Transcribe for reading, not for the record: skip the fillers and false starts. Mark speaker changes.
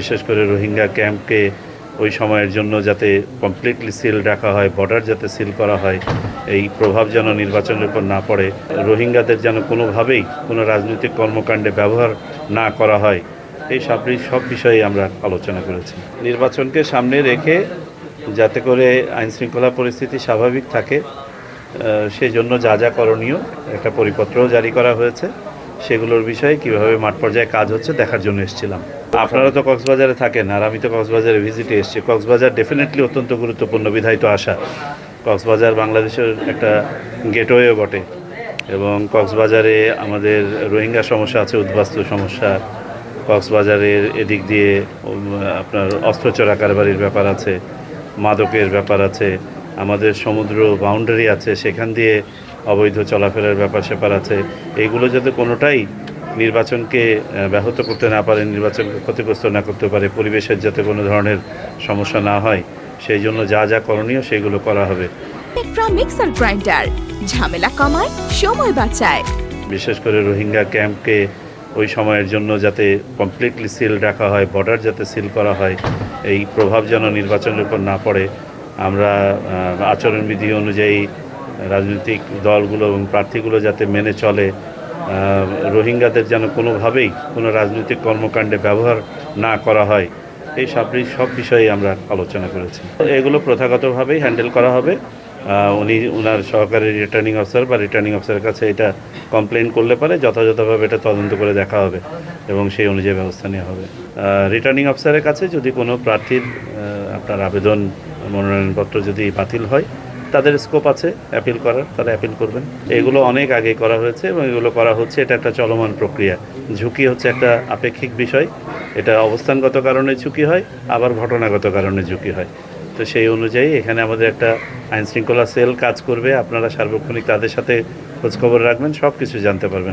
Speaker 1: বিশেষ করে রোহিঙ্গা ক্যাম্পকে ওই সময়ের জন্য যাতে কমপ্লিটলি সিল রাখা হয়, বর্ডার যাতে সিল করা হয়, এই প্রভাব যেন নির্বাচনের উপর না পড়ে, রোহিঙ্গাদের যেন কোনোভাবেই কোনো রাজনৈতিক কর্মকাণ্ডে ব্যবহার না করা হয়, এই সব বিষয়ে আমরা আলোচনা করেছি। নির্বাচনকে সামনে রেখে যাতে করে আইনশৃঙ্খলা পরিস্থিতি স্বাভাবিক থাকে সেই জন্য যা যা করণীয় একটা পরিপত্রও জারি করা হয়েছে। সেগুলোর বিষয়ে কীভাবে মাঠ পর্যায়ে কাজ হচ্ছে দেখার জন্য এসেছিলাম। আপনারা তো কক্সবাজারে থাকেন, আর আমি তো কক্সবাজারে ভিজিটে এসেছি। কক্সবাজার ডেফিনেটলি অত্যন্ত গুরুত্বপূর্ণ বিধায়িত আসা। কক্সবাজার বাংলাদেশের একটা গেটওয়েও বটে, এবং কক্সবাজারে আমাদের রোহিঙ্গা সমস্যা আছে, উদ্বাস্তু সমস্যা। কক্সবাজারের এদিক দিয়ে আপনার অস্ত্র চোরা কারবারির ব্যাপার আছে, মাদকের ব্যাপার আছে, আমাদের সমুদ্র বাউন্ডারি আছে, সেখান দিয়ে অবৈধ চলাফেরার ব্যাপার আছে। এইগুলো যাতে কোনোটাই নির্বাচনকে ব্যাহত করতে না পারে, নির্বাচনকে ক্ষতিগ্রস্ত না করতে পারে, পরিবেশের যাতে কোনো ধরনের সমস্যা না হয়, সেই জন্য যা যা করণীয় সেগুলো করা হবে।
Speaker 2: টেকট্রা মিক্সার গ্রাইন্ডার ঝামেলা কমায়, সময় বাঁচায়।
Speaker 1: বিশেষ করে রোহিঙ্গা ক্যাম্পকে ওই সময়ের জন্য যাতে কমপ্লিটলি সিল রাখা হয়, বর্ডার যাতে সিল করা হয়, এই প্রভাব যেন নির্বাচনের উপর না পড়ে, আমরা আচরণবিধি অনুযায়ী রাজনৈতিক দলগুলো এবং প্রার্থীগুলো যাতে মেনে চলে, রোহিঙ্গাদের যেন কোনোভাবেই কোনো রাজনৈতিক কর্মকাণ্ডে ব্যবহার না করা হয়, এই সব বিষয়ে আমরা আলোচনা করেছি। এগুলো প্রথাগতভাবেই হ্যান্ডেল করা হবে। ওনার সহকারী রিটার্নিং অফিসার বা রিটার্নিং অফিসারের কাছে এটা কমপ্লেন করলে পারে যথাযথভাবে এটা তদন্ত করে দেখা হবে এবং সেই অনুযায়ী ব্যবস্থা নেওয়া হবে। রিটার্নিং অফিসারের কাছে যদি কোনো প্রার্থীর আপনার আবেদন মনোনয়নপত্র যদি বাতিল হয়, তাদের স্কোপ আছে অ্যাপিল করার, তারা অ্যাপিল করবেন। এগুলো অনেক আগে করা হয়েছে এবং এগুলো করা হচ্ছে। এটা একটা চলমান প্রক্রিয়া। ঝুঁকি হচ্ছে একটা আপেক্ষিক বিষয়। এটা অবস্থানগত কারণে ঝুঁকি হয়, আবার ঘটনাগত কারণে ঝুঁকি হয়। তো সেই অনুযায়ী এখানে আমাদের একটা আইনশৃঙ্খলা সেল কাজ করবে। আপনারা সার্বক্ষণিক তাদের সাথে খোঁজখবর রাখবেন, সব কিছু জানতে পারবেন।